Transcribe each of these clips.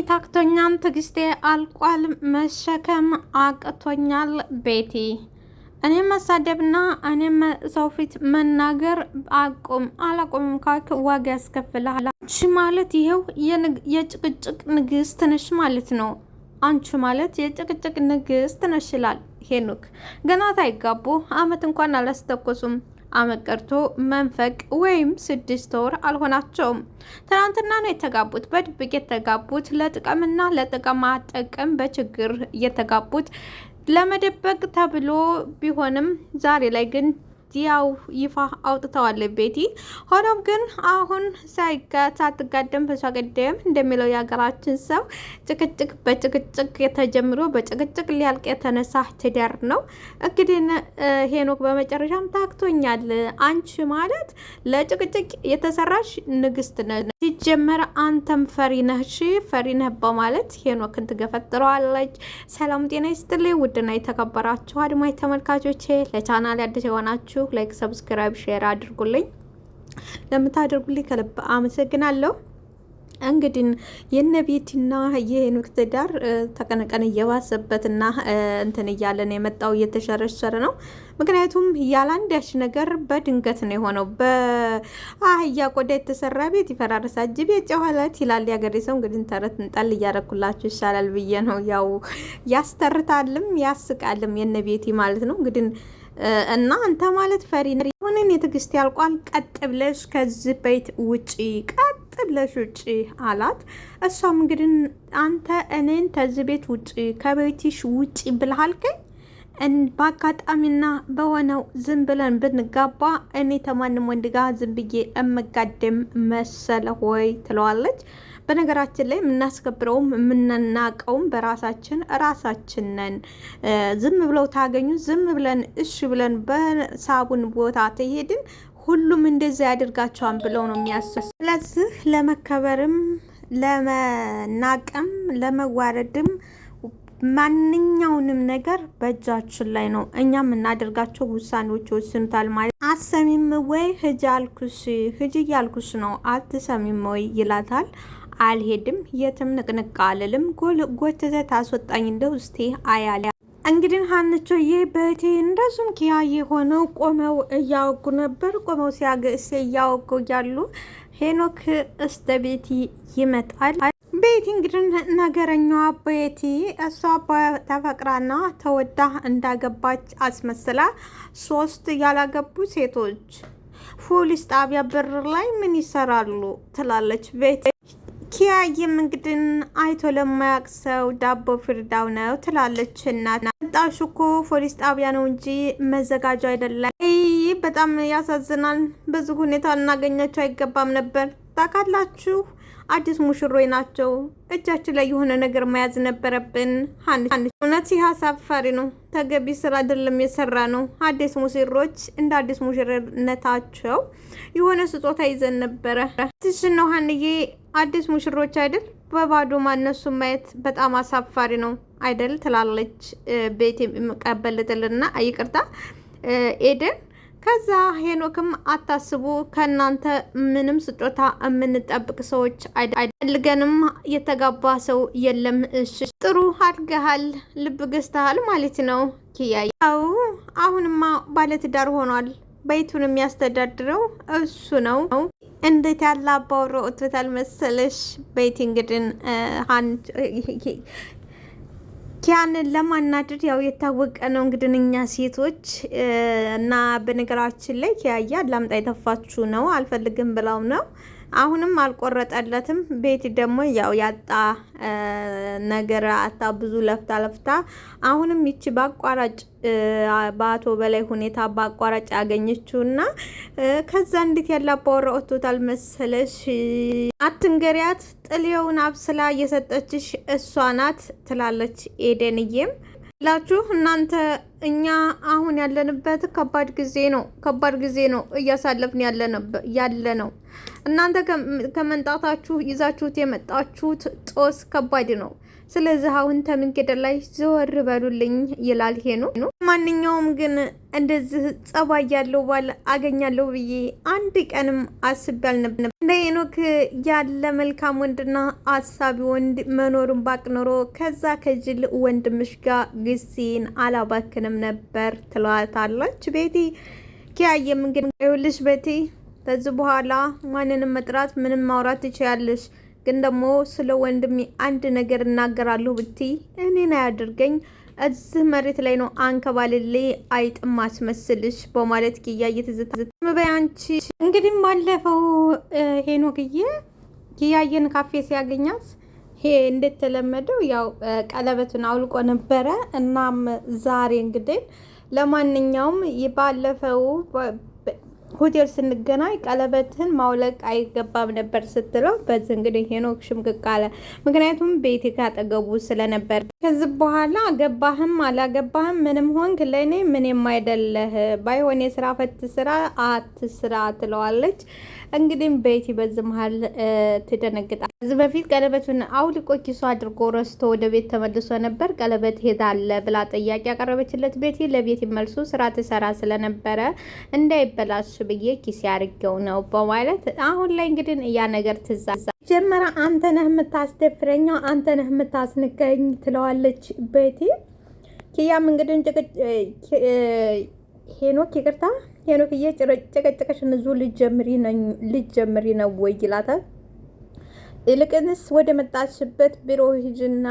ታክቶኛል፣ ትግስቴ አልቋል፣ መሸከም አቅቶኛል። ቤቲ እኔ መሳደብና እኔም ሰው ፊት መናገር አላቆምም ካልክ ዋጋ ያስከፍልሃል። አንቺ ማለት ይኸው የጭቅጭቅ ንግስት ነሽ ማለት ነው። አንቺ ማለት የጭቅጭቅ ንግስት ነሽ ይላል ሄኖክ። ገና ታይጋቡ አመት እንኳን አላስተኮሱም። አመት ቀርቶ መንፈቅ ወይም 6 ወር አልሆናቸውም። ትናንትና ነው የተጋቡት። በድብቅ የተጋቡት ለጥቅምና ለጥቅማ ጥቅም በችግር የተጋቡት ለመደበቅ ተብሎ ቢሆንም ዛሬ ላይ ግን ያው ይፋ አውጥተዋል ቤቲ። ሆኖም ግን አሁን ሳትጋደም በሳቀደም እንደሚለው የሀገራችን ሰው ጭቅጭቅ በጭቅጭቅ የተጀምሮ በጭቅጭቅ ሊያልቅ የተነሳ ትዳር ነው። እንግዲህ ሄኖክ በመጨረሻም ታክቶኛል፣ አንቺ ማለት ለጭቅጭቅ የተሰራሽ ንግስት ነሽ፣ ሲጀመር አንተም ፈሪ ነህ በማለት ሄኖክን ትገፈጥረዋለች። ሰላም ጤና ይስጥልኝ ውድና የተከበራችሁ አድማጭ ተመልካቾቼ፣ ለቻናል አዲስ የሆናችሁ ላይክ፣ ሰብስክራይብ፣ ሼር አድርጉልኝ። ለምታደርጉልኝ ከልብ አመሰግናለሁ። እንግዲህ የነቤቲና የሄኖክ ትዳር ተቀነቀን እየባሰበትና እንትን እያለን የመጣው እየተሸረሸረ ነው። ምክንያቱም ያላንዳች ነገር በድንገት ነው የሆነው። በአህያ ቆዳ የተሰራ ቤት ይፈራረሳል፣ ጅብ የጨዋለት ይላል ያገሬ ሰው። እንግዲህ ተረት እንጣል እያረኩላችሁ ይሻላል ብዬ ነው። ያው ያስተርታልም ያስቃልም የነቤቲ ማለት ነው እንግዲህ እና አንተ ማለት ፈሪ ሆነን የትግስት ያልቋል። ቀጥ ብለሽ ከዚህ ቤት ውጪ፣ ቀጥ ብለሽ ውጪ አላት። እሷም እንግዲህ አንተ እኔን ከዚህ ቤት ውጪ፣ ከቤትሽ ውጪ ብለሃልከኝ በአጋጣሚና በሆነው ዝም ብለን ብንጋባ እኔ ተማንም ወንድ ጋር ዝም ብዬ እመጋደም መሰለ ሆይ ትለዋለች። በነገራችን ላይ የምናስከብረውም የምናናቀውም ራሳችን ነን። ዝም ብለው ታገኙ ዝም ብለን እሺ ብለን በሳቡን ቦታ ተሄድን ሁሉም እንደዚያ ያደርጋቸዋል ብለው ነው የሚያስቡ። ስለዚህ ለመከበርም ለመናቀም ለመዋረድም ማንኛውንም ነገር በእጃችን ላይ ነው። እኛ የምናደርጋቸው ውሳኔዎች ወስኑታል ማለት። አሰሚም ወይ ሂጂ አልኩሽ፣ ሂጂ እያልኩሽ ነው አትሰሚም ወይ ይላታል። አልሄድም፣ የትም ንቅንቅ አልልም፣ ጎትተህ ታስወጣኝ እንደው እስቲ አያለ። እንግዲህ ሀንቾዬ በቴ እንደዙም ኪያ የሆነው ቆመው እያወጉ ነበር። ቆመው እያወጉ ያሉ ሄኖክ እስተ ቤቲ ይመጣል። ቤቲ እንግዲህ ነገረኛዋ ቤቲ እሷ ተፈቅራና ተወዳ እንዳገባች አስመስላ 3 ያላገቡ ሴቶች ፖሊስ ጣቢያ በር ላይ ምን ይሰራሉ ትላለች ቤቲ። ኪያዬም እንግዲህ አይቶ ለማያውቅ ሰው ዳቦ ፍርዳው ነው ትላለች። እናት መጣሽ እኮ ፖሊስ ጣቢያ ነው እንጂ መዘጋጃ አይደለም። በጣም ያሳዝናል። በዚህ ሁኔታ ልናገኛቸው አይገባም ነበር። ታውቃላችሁ አዲስ ሙሽሮች ናቸው። እጃችን ላይ የሆነ ነገር መያዝ ነበረብን። እውነት ይህ አሳፋሪ ነው። ተገቢ ስራ አይደለም የሰራ ነው። አዲስ ሙሽሮች እንደ አዲስ ሙሽርነታቸው የሆነ ስጦታ ይዘን ነበረ። ትሽ ነው ሀንዬ፣ አዲስ ሙሽሮች አይደል በባዶ ማነሱ ማየት በጣም አሳፋሪ ነው አይደል ትላለች ቤት የሚቀበልጥልና ይቅርታ ኤደን። ከዛ ሄኖክም አታስቡ፣ ከእናንተ ምንም ስጦታ የምንጠብቅ ሰዎች አይፈልገንም፣ የተጋባ ሰው የለም። እሺ ጥሩ አድገሃል፣ ልብ ገዝተሃል ማለት ነው ኪያ። ያው አሁንማ ባለትዳር ሆኗል። ቤቱን የሚያስተዳድረው እሱ ነው። እንዴት ያለ አባወራ ወጥቶታል መሰለሽ ቤቲ። እንግዲህ ኪያንን ለማናደድ ያው የታወቀ ነው እንግዲህ እኛ ሴቶች እና በነገራችን ላይ ኪያያ ላምጣ የተፋችሁ ነው አልፈልግም ብለው ነው። አሁንም አልቆረጠለትም። ቤቲ ደግሞ ያው ያጣ ነገር አታ ብዙ ለፍታ አሁንም ይቺ በአቋራጭ በአቶ በላይ ሁኔታ በአቋራጭ ያገኘችውና ከዛ እንዴት ያለ አባወራ ወጥቶታል መሰለሽ። አትንገሪያት፣ ጥሌውን አብስላ እየሰጠችሽ እሷ ናት ትላለች ኤደንዬም። ላችሁ እናንተ እኛ አሁን ያለንበት ከባድ ጊዜ ነው እያሳለፍን ያለ ነው። እናንተ ከመንጣታችሁ ይዛችሁት የመጣችሁት ጦስ ከባድ ነው። ስለዚህ አሁን ተመንገድ ላይ ዘወር በሉልኝ ይላል ሄኖክ። ለማንኛውም ግን እንደዚህ ጸባይ ያለው ባል አገኛለሁ ብዬ አንድ ቀንም አስቤ አልነበረም። እንደ ሄኖክ ያለ መልካም ወንድና አሳቢ ወንድ መኖሩን ባቅ ኖሮ ከዛ ከጅል ወንድምሽ ጋር ጊዜን አላባክንም ነበር ትለዋታለች ቤቲ። ኪያየም እንግዲህ ይኸውልሽ ቤቲ፣ ከዚህ በኋላ ማንንም መጥራት ምንም ማውራት ትችያለሽ፣ ግን ደግሞ ስለ ወንድሜ አንድ ነገር እናገራለሁ ብትይ እኔን አያድርገኝ፣ እዚህ መሬት ላይ ነው አንከባልሌ አይጥም አስመስልሽ በማለት ኪያ እየተዘተዘበያንቺ እንግዲህ ባለፈው ሄኖክዬ ኪያየን ካፌ ሲያገኛት እንደተለመደው ያው ቀለበቱን አውልቆ ነበረ። እናም ዛሬ እንግዲህ ለማንኛውም ባለፈው ሆቴል ስንገናኝ ቀለበትን ማውለቅ አይገባም ነበር ስትለው፣ በዚህ እንግዲህ ሄኖክ ሽምቅቅ አለ። ምክንያቱም ቤቲ ካጠገቡ ስለነበር ከዚህ በኋላ ገባህም አላገባህም ምንም ሆንክ ለእኔ ምንም አይደለህ፣ ባይሆን የስራ ፈት ስራ አትስራ ትለዋለች። እንግዲህ ቤቲ በዚህ መሀል ትደነግጣል። ከዚህ በፊት ቀለበቱን አውልቆ ኪሱ አድርጎ ረስቶ ወደ ቤት ተመልሶ ነበር። ቀለበት ሄዳለ ብላ ጥያቄ ያቀረበችለት ቤቲ ለቤቲ መልሱ ስራ ትሰራ ስለነበረ እንዳይበላሽ ብዬ ኪስ ያርገው ነው በማለት አሁን ላይ እንግዲህ ያ ነገር ትዛዛ ጀመረ። አንተ ነህ የምታስደፍረኛ፣ አንተ ነህ የምታስንቀኝ ትለዋለች ቤቲ። ኪያም እንግዲህ ሄኖክ ይቅርታ ሄኖክዬ ጨቀጨቀሽን እዙ ልጀምሪ ነው ወይ ይላታል። ይልቅንስ ወደ መጣችበት ቢሮ ሂጅና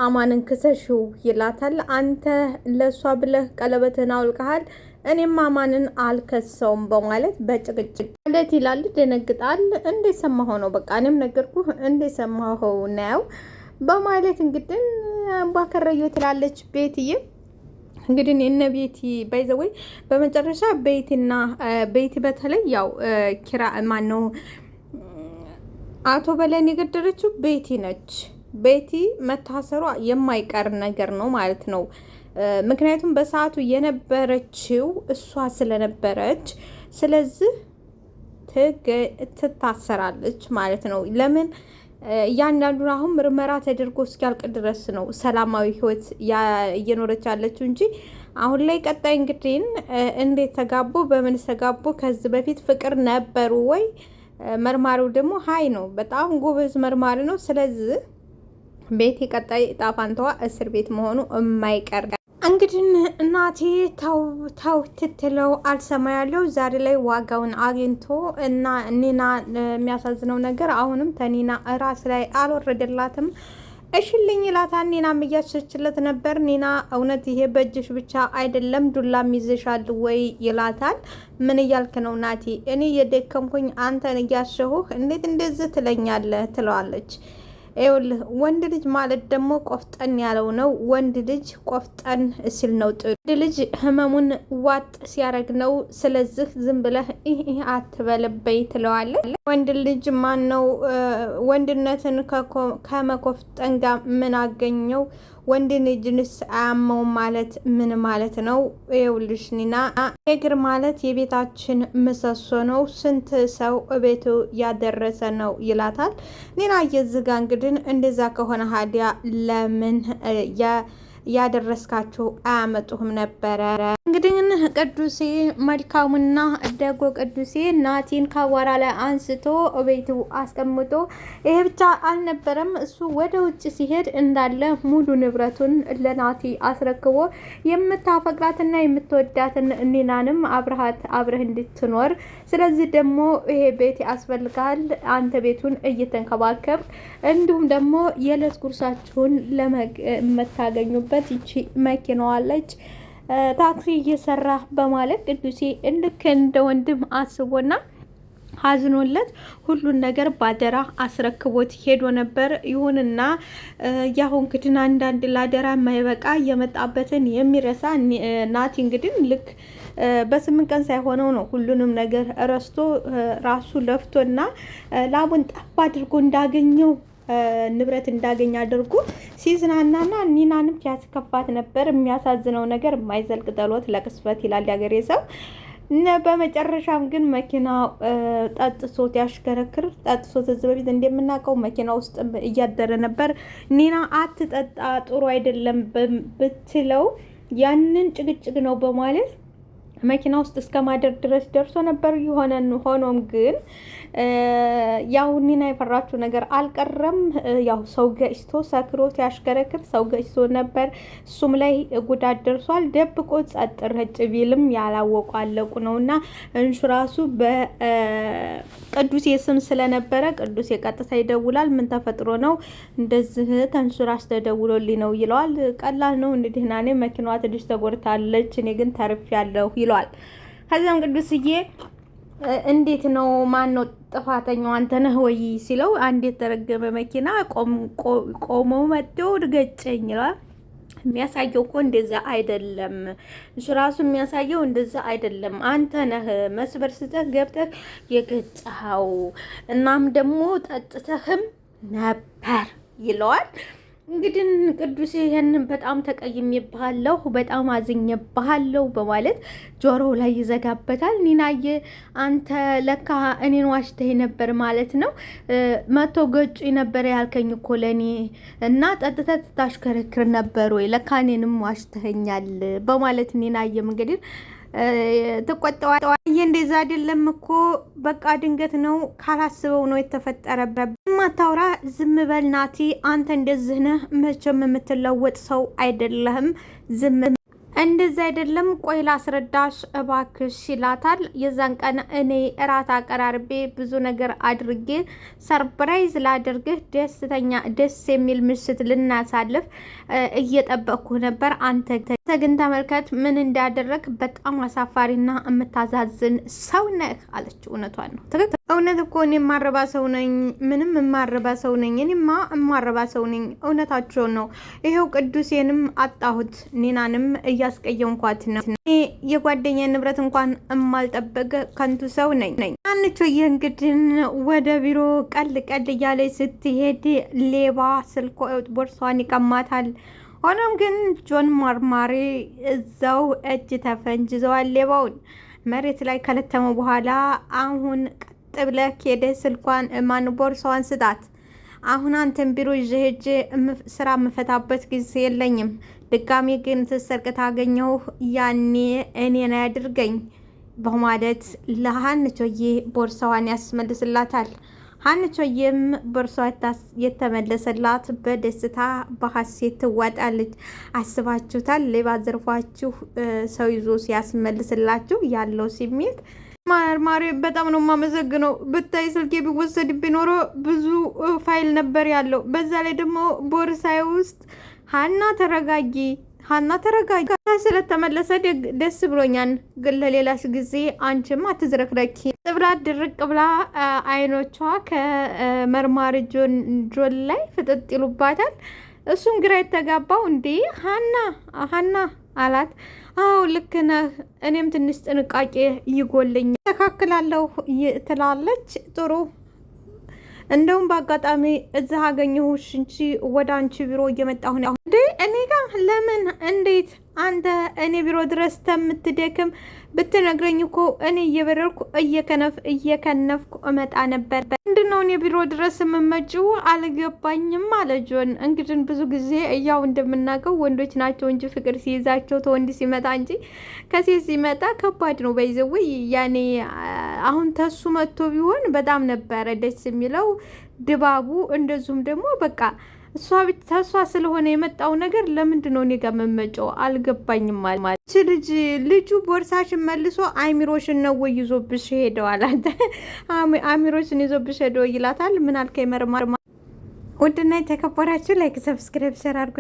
አማንን ክሰሽው ይላታል። አንተ ለሷ ብለህ ቀለበትን አውልቀሃል፣ እኔም አማንን አልከሰውም በማለት በጭቅጭቅ ማለት ይላል። ደነግጣል። እንዴት ሰማኸው ነው? በቃ እኔም ነገርኩህ እንዴት ሰማኸው ነው በማለት እንግዲህ ባከረዩ ትላለች ቤትዬ። እንግዲህ እነ ቤቲ ባይዘወይ በመጨረሻ ቤቲና ቤቲ በተለይ ያው ኪራ ማነው አቶ በላይን የገደለችው ቤቲ ነች። ቤቲ መታሰሯ የማይቀር ነገር ነው ማለት ነው። ምክንያቱም በሰዓቱ የነበረችው እሷ ስለነበረች፣ ስለዚህ ትታሰራለች ማለት ነው። ለምን እያንዳንዱን አሁን ምርመራ ተደርጎ እስኪያልቅ ድረስ ነው ሰላማዊ ህይወት እየኖረች ያለችው እንጂ አሁን ላይ ቀጣይ እንግዲህ እንዴት ተጋቡ፣ በምን ተጋቡ፣ ከዚህ በፊት ፍቅር ነበሩ ወይ? መርማሪው ደግሞ ሀይ ነው፣ በጣም ጎበዝ መርማሪ ነው። ስለዚህ ቤቲ ቀጣይ እጣ ፋንታዋ እስር ቤት መሆኑ የማይቀር እንግዲህ እናቴ ታው ትትለው አልሰማ ያለው ዛሬ ላይ ዋጋውን አግኝቶ እና ኒና የሚያሳዝነው ነገር አሁንም ተኒና ራስ ላይ አልወረደላትም። እሽልኝ ይላታል። ኒናም እያሸችለት ነበር። ኒና እውነት ይሄ በእጅሽ ብቻ አይደለም ዱላም ይዘሻል ወይ ይላታል። ምን እያልክ ነው ናቲ? እኔ የደከምኩኝ አንተን እያሸሁህ እንዴት እንደዚህ ትለኛለህ? ትለዋለች። ይኸውልህ ወንድ ልጅ ማለት ደግሞ ቆፍጠን ያለው ነው። ወንድ ልጅ ቆፍጠን ሲል ነው ጥሩ። ወንድ ልጅ ህመሙን ዋጥ ሲያደርግ ነው። ስለዚህ ዝም ብለህ አትበልበይ ትለዋለች። ወንድ ልጅ ማን ነው? ወንድነትን ከመኮፍጠን ጋር ምን አገኘው? ወንድ ልጅንስ አያመው ማለት ምን ማለት ነው? ይኸውልሽ ኒና እግር ማለት የቤታችን ምሰሶ ነው፣ ስንት ሰው ቤቱ ያደረሰ ነው ይላታል። ኒና እየዝጋ እንግዲህ እንደዛ ከሆነ ሀዲያ ለምን ያደረስካቸው አያመጡህም ነበረ? እንግዲህ ቅዱሴ መልካሙና ደጎ ቅዱሴ ናቲን ከአቧራ ላይ አንስቶ ቤቱ አስቀምጦ፣ ይሄ ብቻ አልነበረም፣ እሱ ወደ ውጭ ሲሄድ እንዳለ ሙሉ ንብረቱን ለናቲ አስረክቦ የምታፈቅራትና የምትወዳትን ኒናንም አብረህ እንድትኖር፣ ስለዚህ ደግሞ ይሄ ቤት ያስፈልጋል፣ አንተ ቤቱን እየተንከባከብ እንዲሁም ደግሞ የዕለት ጉርሳችሁን ለመታገኙበት ይቺ መኪናዋለች ታክሲ እየሰራ በማለት ቅዱሴ ልክ እንደ ወንድም አስቦና አዝኖለት ሁሉን ነገር ባደራ አስረክቦት ሄዶ ነበር። ይሁንና ያሁን እንግዲህ አንዳንድ ላደራ የማይበቃ የመጣበትን የሚረሳ ናቲ እንግዲህ ልክ በ8 ቀን ሳይሆነው ነው ሁሉንም ነገር ረስቶ ራሱ ለፍቶና ላቡን ጠብ አድርጎ እንዳገኘው ንብረት እንዳገኝ አድርጎ ሲዝናናና ኒናንም ሲያስከፋት ነበር። የሚያሳዝነው ነገር የማይዘልቅ ጠሎት ለቅስፈት ይላል ያገሬ ሰው። በመጨረሻም ግን መኪና ጠጥሶት ያሽከረክር ጠጥሶት እዚህ በፊት እንደምናውቀው መኪና ውስጥ እያደረ ነበር። ኒና አትጠጣ ጥሩ አይደለም ብትለው ያንን ጭቅጭቅ ነው በማለት መኪና ውስጥ እስከ ማደር ድረስ ደርሶ ነበር። ሆኖም ግን ያው ኒና የፈራችው ነገር አልቀረም። ያው ሰው ገጭቶ ሰክሮ ሲያሽከረክር ሰው ገጭቶ ነበር። እሱም ላይ ጉዳት ደርሷል። ደብቆ ጸጥ ረጭ ቢልም ያላወቁ አለቁ ነውና እንሹራሱ በቅዱስ ስም ስለነበረ ቅዱስ የቀጥታ ይደውላል። ምን ተፈጥሮ ነው እንደዚህ ተንሹራስ ተደውሎልኝ ነው ይለዋል። ቀላል ነው እንዴ ናኔ መኪናዋ ትንሽ ተጎድታለች፣ እኔ ግን ተርፌያለሁ ይለዋል። ከዛም ቅዱስዬ እንዴት ነው ማን ነው ጥፋተኛው አንተ ነህ ወይ ሲለው አንድ የተረገመ መኪና ቆሞ መጥቶ ገጨኝ ይላል። የሚያሳየው እኮ እንደዛ አይደለም፣ እሱ ራሱ የሚያሳየው እንደዛ አይደለም። አንተ ነህ መስበር ስተህ ገብተህ የገጨኸው፣ እናም ደግሞ ጠጥተህም ነበር ይለዋል። እንግዲህ ቅዱስ ይሄንን በጣም ተቀይሜብሃለሁ፣ በጣም አዝኜብሃለሁ በማለት ጆሮው ላይ ይዘጋበታል። ኒናዬ አንተ ለካ እኔን ዋሽተህ ነበር ማለት ነው። መቶ ገጩ ነበር ያልከኝ እኮ ለኔ እና ጠጥተህ ታሽከረክር ነበር ወይ? ለካ እኔንም ዋሽተኸኛል በማለት ኒናዬም እንግዲህ ተቆጣው። እንደዛ አይደለም እኮ በቃ ድንገት ነው፣ ካላስበው ነው የተፈጠረበት። ማታውራ ዝም በል ናቲ፣ አንተ እንደዚህ ነህ፣ መቼም የምትለወጥ ሰው አይደለህም። ዝም እንደዛ አይደለም፣ ቆይ ላስረዳሽ እባክሽ ይላታል። የዛን ቀን እኔ እራት አቀራርቤ ብዙ ነገር አድርጌ ሰርፕራይዝ ላደርግህ ደስ የሚል ምሽት ልናሳልፍ እየጠበቅኩ ነበር። አንተ ግን ተመልከት ምን እንዳደረግ፣ በጣም አሳፋሪና የምታዛዝን ሰው ነህ አለችው። እውነቷን ነው። እውነት እኮ እኔ የማረባ ሰው ነኝ፣ ምንም የማረባ ሰው ነኝ፣ እኔማ የማረባ ሰው ነኝ። እውነታቸውን ነው። ይሄው ቅዱሴንም አጣሁት፣ ኒናንም እያስቀየምኳት ነው። እኔ የጓደኛ ንብረት እንኳን የማልጠበቅ ከንቱ ሰው ነኝ። አንቺ እንግዲህ ወደ ቢሮ ቀል እያለች ስትሄድ ሌባ ስልኳ ቦርሷን ይቀማታል። ሆኖም ግን ጆን ማርማሪ እዛው እጅ ተፈንጅ ይዘዋል። ሌባውን መሬት ላይ ከለተመው በኋላ አሁን ቀጥ ብለህ ሄደህ ስልኳን ቦርሳዋን ስጣት። አሁን አንተን ቢሮ ይዤ ሄጄ ስራ የምፈታበት ጊዜ የለኝም። ድጋሜ ግን ስትሰርቅ ታገኘው ያኔ እኔን ያድርገኝ በማለት ለሀንቾዬ ቦርሳዋን ያስመልስላታል። ሀንቾዬም ቦርሷ የተመለሰላት በደስታ በሀሴት ትዋጣለች። አስባችሁታል? ሌባ ዘርፏችሁ ሰው ይዞ ሲያስመልስላችሁ ያለው ስሜት። ማርማሪ በጣም ነው የማመሰግነው። ብታይ ስልኬ ቢወሰድ ቢኖሮ ብዙ ፋይል ነበር ያለው። በዛ ላይ ደግሞ ቦርሳዬ ውስጥ ሀና ተረጋጊ ስለተመለሰ ደስ ብሎኛል። ግን ለሌላሽ ጊዜ አንቺም አትዝረክረኪ ብላ ድርቅ ብላ አይኖቿ ከመርማሪ ጆን ላይ ፍጥጥ ይሉባታል። እሱም ግራ የተጋባው እንዴ ሀና አላት። አዎ ልክ ነህ፣ እኔም ትንሽ ጥንቃቄ ይጎልኝ ተካክላለሁ ትላለች። ጥሩ እንደውም በአጋጣሚ እዚህ አገኘሁሽ እንጂ ወደ አንቺ ቢሮ እየመጣሁ ነው። እኔ ጋር ለምን? እንዴት? አንተ እኔ ቢሮ ድረስ ተምትደክም ብትነግረኝ እኮ እኔ እየበረርኩ እየከነፍኩ እመጣ ነበር። ምንድነው እኔ ቢሮ ድረስ የምመጪው? አልገባኝም አለ ጆን። እንግዲህ ብዙ ጊዜ ያው እንደምናውቀው ወንዶች ናቸው እንጂ ፍቅር ሲይዛቸው ተወንድ ሲመጣ እንጂ ከሴት ሲመጣ ከባድ ነው። በይዘወይ ያኔ አሁን ተሱ መጥቶ ቢሆን በጣም ነበረ ደስ የሚለው ድባቡ። እንደዚሁም ደግሞ በቃ እሷ ስለሆነ የመጣው ነገር ለምንድን ነው እኔ ጋር መመጫው? አልገባኝም ማለት ልጁ ቦርሳሽን መልሶ አይሚሮሽን ነው ወይ ይዞብሽ ሄደዋል? አይሚሮሽን ይዞብሽ ሄደው ይላታል። ምን አልከኝ መርማር? ውድና የተከበራችሁ ላይክ ሰብስክራይብ ሸር አድርጉ።